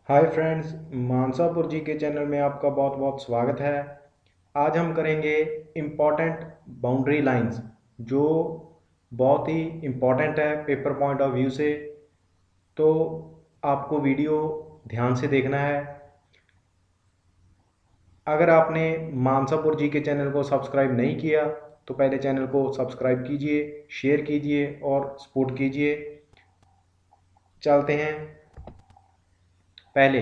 Hi friends, मानसापुर जी के channel में आपका बहुत बहुत स्वागत है। आज हम करेंगे इम्पॉर्टेंट बाउंड्री लाइंस, जो बहुत ही इम्पॉर्टेंट है पेपर पॉइंट ऑफ व्यू से। तो आपको वीडियो ध्यान से देखना है। अगर आपने मानसापुर जी के चैनल को सब्सक्राइब नहीं किया तो पहले चैनल को सब्सक्राइब कीजिए, शेयर कीजिए और सपोर्ट कीजिए। चलते हैं। पहले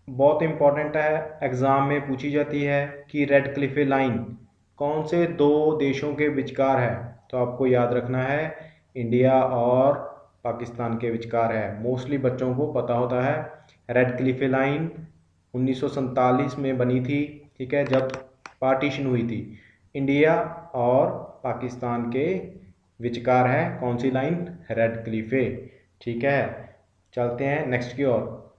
बहुत इंपॉर्टेंट है, एग्ज़ाम में पूछी जाती है कि रेड क्लिफ लाइन कौन से दो देशों के विचकार है। तो आपको याद रखना है इंडिया और पाकिस्तान के विचकार है। मोस्टली बच्चों को पता होता है। रेड क्लिफ लाइन 1947 में बनी थी, ठीक है, जब पार्टीशन हुई थी। इंडिया और पाकिस्तान के विचकार है कौन सी लाइन? रेड क्लिफे। ठीक है, चलते हैं नेक्स्ट की ओर।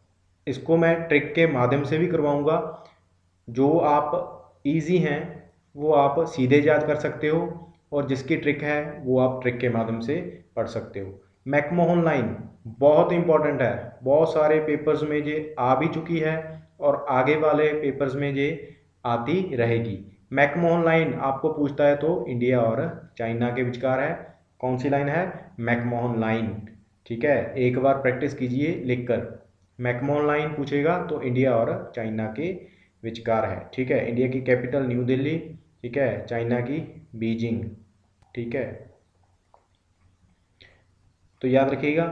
इसको मैं ट्रिक के माध्यम से भी करवाऊंगा। जो आप इजी हैं वो आप सीधे याद कर सकते हो, और जिसकी ट्रिक है वो आप ट्रिक के माध्यम से पढ़ सकते हो। मैकमोहन लाइन बहुत इंपॉर्टेंट है, बहुत सारे पेपर्स में ये आ भी चुकी है और आगे वाले पेपर्स में ये आती रहेगी। मैकमोहन लाइन आपको पूछता है तो इंडिया और चाइना के विचकार है। कौन सी लाइन है? McMahon line. ठीक है, एक बार प्रैक्टिस कीजिए लिखकर। मैकमोहन लाइन पूछेगा तो इंडिया और चाइना के विचकार है। ठीक है, इंडिया की कैपिटल न्यू दिल्ली, ठीक है, चाइना की बीजिंग। ठीक है, तो याद रखिएगा।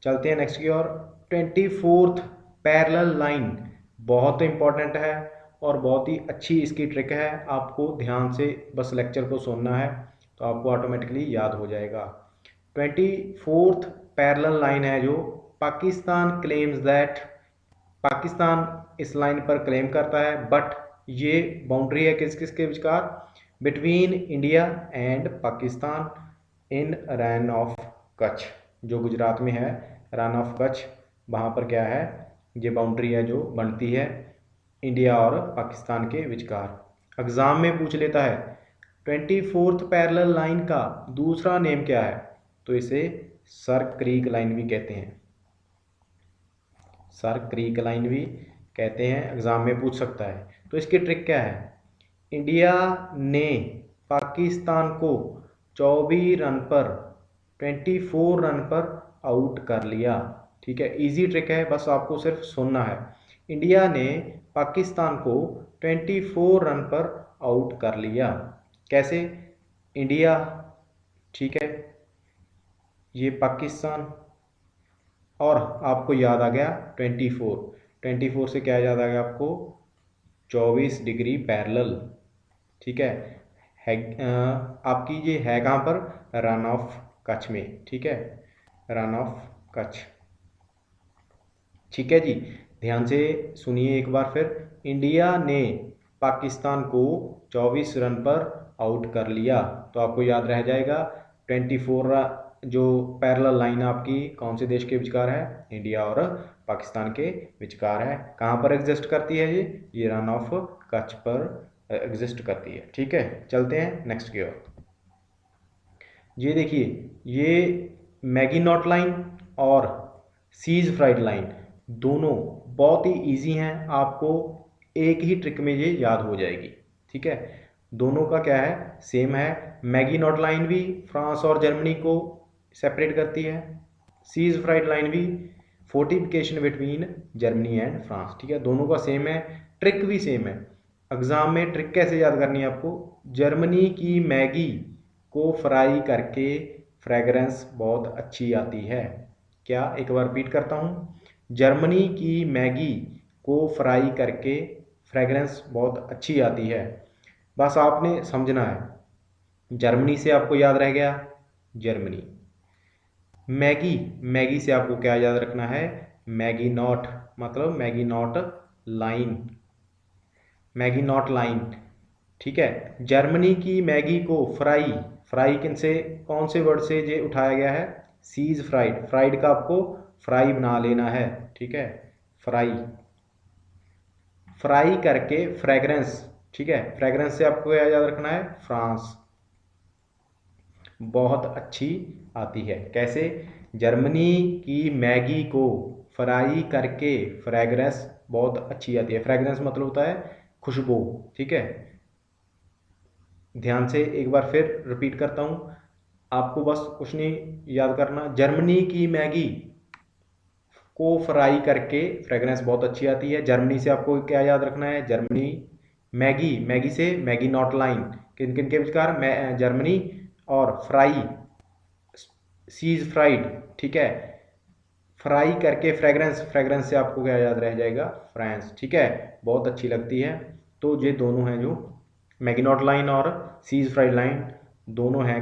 चलते हैं नेक्स्ट की ओर। 24th पैरेलल लाइन बहुत इंपॉर्टेंट है और बहुत ही अच्छी इसकी ट्रिक है। आपको ध्यान से बस लेक्चर को सुनना है तो आपको ऑटोमेटिकली याद हो जाएगा। 24th पैरेलल लाइन है जो पाकिस्तान क्लेम्स दैट, पाकिस्तान इस लाइन पर क्लेम करता है, बट ये बाउंड्री है किस किस के विचकार? Between India and Pakistan in Rann of Kutch, जो गुजरात में है, रन ऑफ कच्छ। वहाँ पर क्या है? ये बाउंड्री है जो बनती है इंडिया और पाकिस्तान के विचकार। एग्जाम में पूछ लेता है 24th पैरेलल लाइन का दूसरा नेम क्या है? तो इसे सर क्रीक लाइन भी कहते हैं। सर क्रीक लाइन भी कहते हैं, एग्जाम में पूछ सकता है। तो इसकी ट्रिक क्या है? इंडिया ने पाकिस्तान को 24 रन पर 24 रन पर आउट कर लिया। ठीक है, इजी ट्रिक है, बस आपको सिर्फ सुनना है। इंडिया ने पाकिस्तान को 24 रन पर आउट कर लिया। कैसे? इंडिया, ठीक है, ये पाकिस्तान, और आपको याद आ गया 24। 24 से क्या याद आ गया आपको? 24 डिग्री पैरेलल। ठीक है, आपकी ये है कहाँ पर? रन ऑफ कच्छ में। ठीक है, रन ऑफ कच्छ। ठीक है जी, ध्यान से सुनिए एक बार फिर। इंडिया ने पाकिस्तान को 24 रन पर आउट कर लिया। तो आपको याद रह जाएगा 24 जो पैरेलल लाइन आपकी कौन से देश के विचकार है? इंडिया और पाकिस्तान के विचकार है। कहाँ पर एग्जिस्ट करती है? ये रन ऑफ कच्छ पर एग्जिस्ट करती है। ठीक है, चलते हैं नेक्स्ट की ओर। ये देखिए, ये मैगी नॉट लाइन और सीज फ्राइड लाइन दोनों बहुत ही इजी हैं। आपको एक ही ट्रिक में ये याद हो जाएगी। ठीक है, दोनों का क्या है? सेम है। मैगी नॉट लाइन भी फ्रांस और जर्मनी को सेपरेट करती है। सीज फ्राइड लाइन भी fortification between Germany and France. ठीक है, दोनों का सेम है, ट्रिक भी सेम है। एग्जाम में ट्रिक कैसे याद करनी है आपको? जर्मनी की मैगी को फ्राई करके फ्रेगरेंस बहुत अच्छी आती है। क्या? एक बार रिपीट करता हूँ। जर्मनी की मैगी को फ्राई करके फ्रेगरेंस बहुत अच्छी आती है। बस आपने समझना है। जर्मनी से आपको याद रह गया जर्मनी। मैगी, मैगी से आपको क्या याद रखना है? मैगी नॉट, मतलब Maggi not line, Maggi not line. ठीक है, जर्मनी की मैगी को फ्राई, फ्राई किन से, कौन से वर्ड से ये उठाया गया है? Seize fried. फ्राइड का आपको फ्राई बना लेना है। ठीक है, फ्राई, फ्राई करके फ्रेगरेंस। ठीक है, फ्रेगरेंस से आपको क्या याद रखना है? फ्रांस बहुत अच्छी आती है। कैसे? जर्मनी की मैगी को फ्राई करके फ्रेगरेंस बहुत अच्छी आती है। फ्रेगरेंस मतलब होता है खुशबू, ठीक है। ध्यान से एक बार फिर रिपीट करता हूँ, आपको बस कुछ नहीं याद करना, जर्मनी की मैगी को फ्राई करके फ्रेगरेंस बहुत अच्छी आती है। जर्मनी से आपको क्या याद रखना है, जर्मनी मैगी, मैगी से मैगी नॉट लाइन, किन किन के विचार, जर्मनी और फ्राई, सीज फ्राइड, ठीक है। फ्राई करके फ्रेगरेंस, फ्रेगरेंस से आपको क्या याद रह जाएगा, फ्रांस, ठीक है। बहुत अच्छी लगती है। तो ये दोनों हैं जो मैगिनॉट लाइन और सीज फ्राइड लाइन, दोनों हैं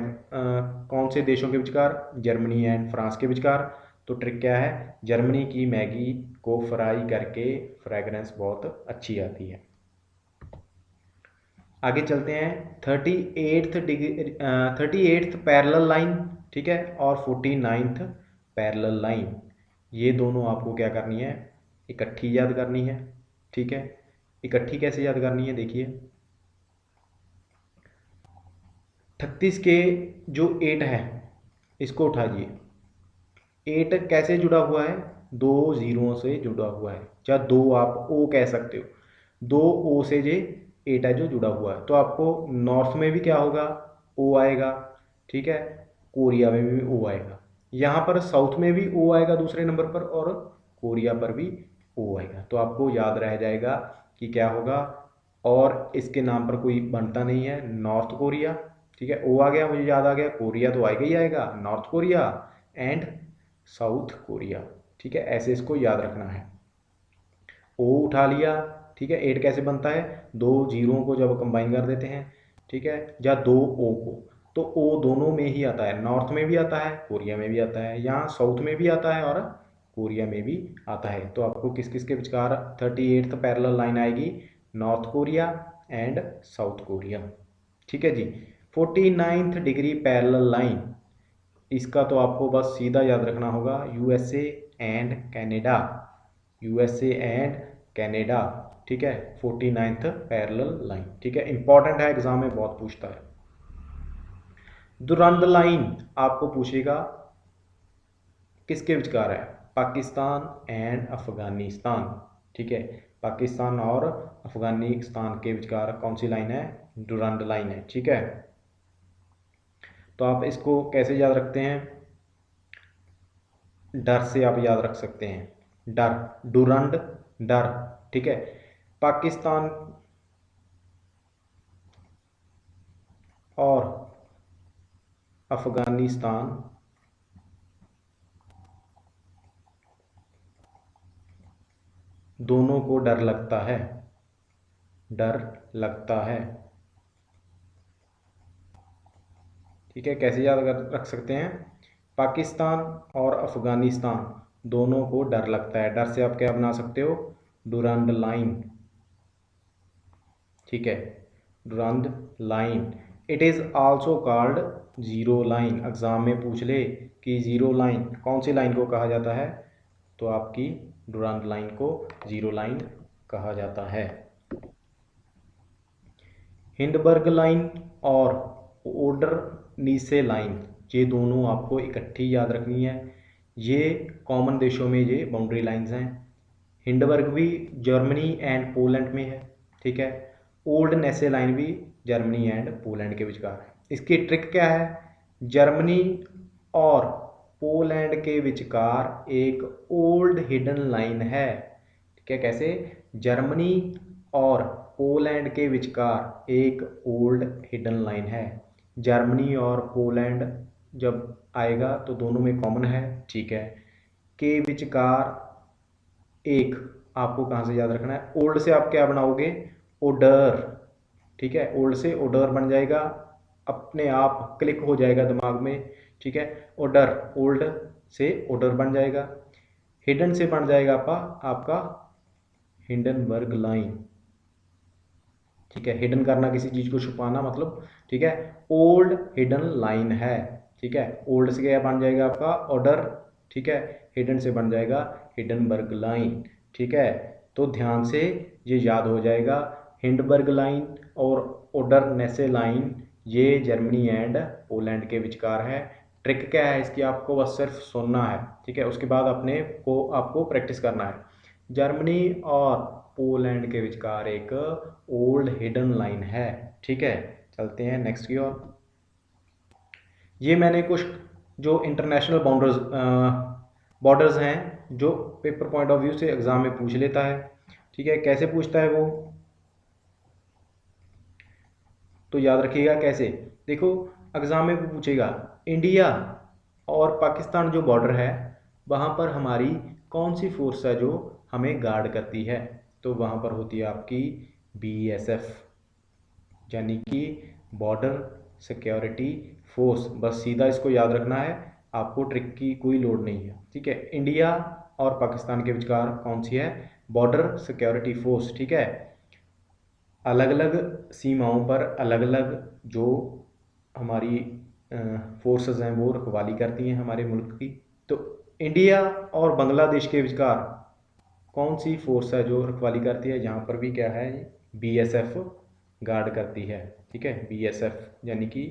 कौन से देशों के विचार, जर्मनी एंड फ्रांस के विचार। तो ट्रिक क्या है, जर्मनी की मैगी को फ्राई करके फ्रेगरेंस बहुत अच्छी आती है। आगे चलते हैं, 38th पैरेलल लाइन, ठीक है, और 49th पैरेलल लाइन, ये दोनों आपको क्या करनी है, इकट्ठी याद करनी है, ठीक है। इकट्ठी कैसे याद करनी है, देखिए 38 के जो 8 है इसको उठाइए, 8 कैसे जुड़ा हुआ है, दो जीरो से जुड़ा हुआ है, या दो आप ओ कह सकते हो, दो ओ से जे 8 है जो जुड़ा हुआ है। तो आपको नॉर्थ में भी क्या होगा, ओ आएगा, ठीक है, कोरिया में भी ओ आएगा, यहाँ पर साउथ में भी ओ आएगा दूसरे नंबर पर, और कोरिया पर भी ओ आएगा। तो आपको याद रह जाएगा कि क्या होगा, और इसके नाम पर कोई बनता नहीं है, नॉर्थ कोरिया, ठीक है। ओ आ गया, मुझे याद आ गया, कोरिया तो आएगा ही आएगा, north Korea and south Korea, ठीक है। ऐसे इसको याद रखना है। ओ उठा लिया, ठीक है। 8 कैसे बनता है, दो जीरो को जब कंबाइन कर देते हैं, ठीक है, या दो ओ को, तो ओ दोनों में ही आता है, नॉर्थ में भी आता है, कोरिया में भी आता है, यहाँ साउथ में भी आता है और कोरिया में भी आता है। तो आपको किस किस के विचार 38th पैरेलल लाइन आएगी, north Korea and south Korea, ठीक है जी। 49th डिग्री पैरेलल लाइन, इसका तो आपको बस सीधा याद रखना होगा, USA and Canada, USA and Canada, ठीक है। 49th पैरेलल लाइन, ठीक है, इंपॉर्टेंट है, एग्जाम में बहुत पूछता है। दुरंद लाइन आपको पूछेगा किसके विचार है, पाकिस्तान एंड अफगानिस्तान, ठीक है। पाकिस्तान और अफगानिस्तान के विचार कौन सी लाइन है, दुरंद लाइन है, ठीक है। तो आप इसको कैसे याद रखते हैं, डर से आप याद रख सकते हैं, डर, डुरंड, डर, ठीक है। पाकिस्तान और अफगानिस्तान दोनों को डर लगता है, डर लगता है, ठीक है। कैसे याद रख सकते हैं, पाकिस्तान और अफगानिस्तान दोनों को डर लगता है, डर से आप क्या बना सकते हो, डुरंड लाइन, ठीक है, Durand line. It is also called zero line, exam में पूछ ले कि जीरो लाइन कौन सी लाइन को कहा जाता है, तो आपकी डुरंड लाइन को जीरो लाइन कहा जाता है। हिंडबर्ग लाइन और ओडर नीसे लाइन, ये दोनों आपको इकट्ठी याद रखनी है, ये कॉमन देशों में ये बाउंड्री लाइंस हैं। हिंडबर्ग भी जर्मनी एंड पोलैंड में है, ठीक है। ओल्ड नेसे लाइन भी जर्मनी एंड पोलैंड के विचकार है। इसकी ट्रिक क्या है, जर्मनी और पोलैंड के विचकार एक ओल्ड हिडन लाइन है, ठीक है। कैसे, जर्मनी और पोलैंड के विचकार एक ओल्ड हिडन लाइन है, जर्मनी और पोलैंड जब आएगा तो दोनों में कॉमन है, ठीक है। के विचकार एक, आपको कहाँ से याद रखना है, ओल्ड से आप क्या बनाओगे, ओडर, ठीक है। ओल्ड से ओडर बन जाएगा, अपने आप क्लिक हो जाएगा दिमाग में, ठीक है। ओडर, ओल्ड से ओडर बन जाएगा। हिडन से बन जाएगा आपका हिंडनबर्ग लाइन, ठीक है। हिडन करना, किसी चीज़ को छुपाना मतलब, ठीक है। ओल्ड हिडन लाइन है, ठीक है। ओल्ड से क्या बन जाएगा आपका ओडर, ठीक है। हिडन से बन जाएगा हिडनबर्ग लाइन, ठीक है। तो ध्यान से ये याद हो जाएगा, हिंडबर्ग लाइन और ओडर नेसे लाइन ये जर्मनी एंड पोलैंड के विचकार है। ट्रिक क्या है इसकी, आपको बस सिर्फ सुनना है, ठीक है। उसके बाद अपने को आपको प्रैक्टिस करना है। जर्मनी और पोलैंड के विचकार एक ओल्ड हिडन लाइन है, ठीक है। चलते हैं नेक्स्ट की ओर। ये मैंने कुछ जो इंटरनेशनल बॉर्डर्स हैं जो पेपर पॉइंट ऑफ व्यू से एग्जाम में पूछ लेता है, ठीक है। कैसे पूछता है वो, तो याद रखिएगा कैसे। देखो एग्जाम में वो पूछेगा इंडिया और पाकिस्तान जो बॉर्डर है वहाँ पर हमारी कौन सी फोर्स है जो हमें गार्ड करती है, तो वहाँ पर होती है आपकी BSF, यानी कि बॉर्डर सिक्योरिटी फोर्स। बस सीधा इसको याद रखना है, आपको ट्रिक की कोई लोड नहीं है, ठीक है। इंडिया और पाकिस्तान के विचकार कौन सी है, बॉर्डर सिक्योरिटी फोर्स, ठीक है। अलग अलग सीमाओं पर अलग अलग जो हमारी फोर्सेस हैं वो रखवाली करती हैं हमारे मुल्क की। तो इंडिया और बांग्लादेश के विचकार कौन सी फोर्स है जो रखवाली करती है, यहाँ पर भी क्या है, BSF गार्ड करती है, ठीक है। BSF यानी कि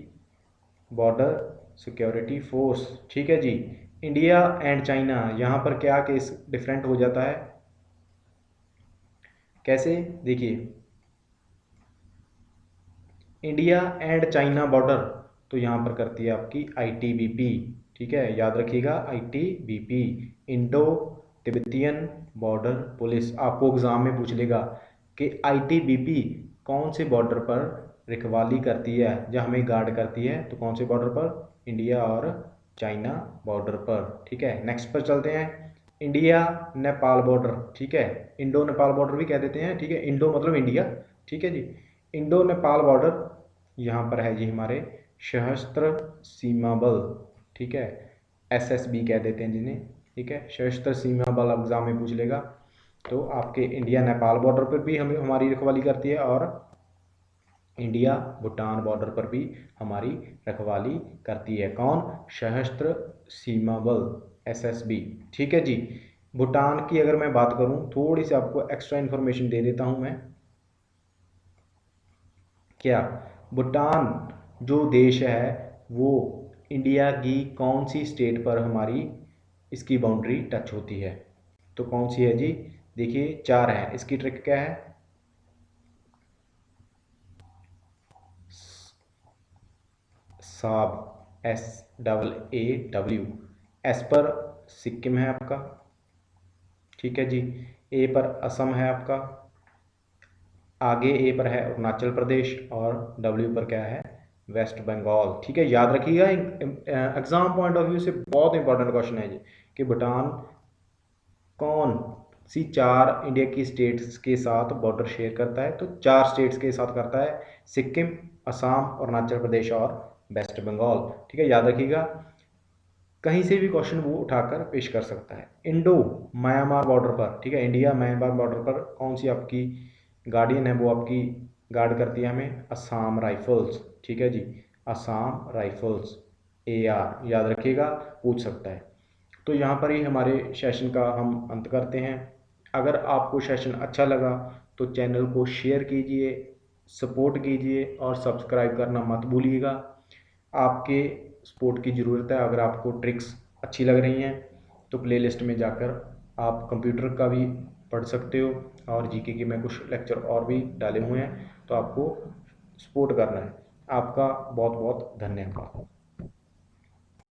बॉर्डर सिक्योरिटी फोर्स, ठीक है जी। इंडिया एंड चाइना, यहाँ पर क्या केस डिफरेंट हो जाता है, कैसे देखिए, इंडिया एंड चाइना बॉर्डर तो यहाँ पर करती है आपकी ITBP, ठीक है। याद रखिएगा ITBP, Indo Tibetan border police. आपको एग्जाम में पूछ लेगा कि ITBP कौन से बॉर्डर पर रखवाली करती है या हमें गार्ड करती है, तो कौन से बॉर्डर पर, इंडिया और चाइना बॉर्डर पर, ठीक है। नेक्स्ट पर चलते हैं, इंडिया नेपाल बॉर्डर, ठीक है। इंडो नेपाल बॉर्डर भी कह देते हैं, ठीक है। इंडो मतलब इंडिया, ठीक है जी। इंडो नेपाल बॉर्डर यहाँ पर है जी हमारे सशस्त्र सीमा बल, ठीक है। SSB कह देते हैं जिन्हें, ठीक है। सशस्त्र सीमा बल एग्जाम में पूछ लेगा, तो आपके इंडिया नेपाल बॉर्डर पर भी हमें हमारी रखवाली करती है और इंडिया भूटान बॉर्डर पर भी हमारी रखवाली करती है। कौन, सशस्त्र सीमा बल SSB, ठीक है जी। भूटान की अगर मैं बात करूं, थोड़ी सी आपको एक्स्ट्रा इन्फॉर्मेशन दे देता हूं मैं, क्या भूटान जो देश है वो इंडिया की कौन सी स्टेट पर हमारी इसकी बाउंड्री टच होती है, तो कौन सी है जी, देखिए 4 है। इसकी ट्रिक क्या है, साब, SAAW, एस पर सिक्किम है आपका, ठीक है जी। ए पर असम है आपका, आगे ए पर है अरुणाचल प्रदेश और W पर क्या है, वेस्ट बंगाल, ठीक है। याद रखिएगा एग्जाम पॉइंट ऑफ व्यू से बहुत इंपॉर्टेंट क्वेश्चन है जी, कि भूटान कौन सी 4 इंडिया की स्टेट्स के साथ बॉर्डर शेयर करता है, तो 4 स्टेट्स के साथ करता है, सिक्किम, असम, अरुणाचल प्रदेश और वेस्ट बंगाल, ठीक है। याद रखिएगा कहीं से भी क्वेश्चन वो उठाकर पेश कर सकता है। इंडो म्यांमार बॉर्डर पर, ठीक है, इंडिया म्यांमार बॉर्डर पर कौन सी आपकी गार्डियन है, वो आपकी गार्ड करती है हमें, असम राइफल्स, ठीक है जी। असम राइफल्स AR, याद रखिएगा पूछ सकता है। तो यहाँ पर ही हमारे सेशन का हम अंत करते हैं। अगर आपको सेशन अच्छा लगा तो चैनल को शेयर कीजिए, सपोर्ट कीजिए और सब्सक्राइब करना मत भूलिएगा। आपके सपोर्ट की ज़रूरत है। अगर आपको ट्रिक्स अच्छी लग रही हैं तो प्लेलिस्ट में जाकर आप कंप्यूटर का भी पढ़ सकते हो, और GK के मैं कुछ लेक्चर और भी डाले हुए हैं, तो आपको सपोर्ट करना है। आपका बहुत बहुत धन्यवाद।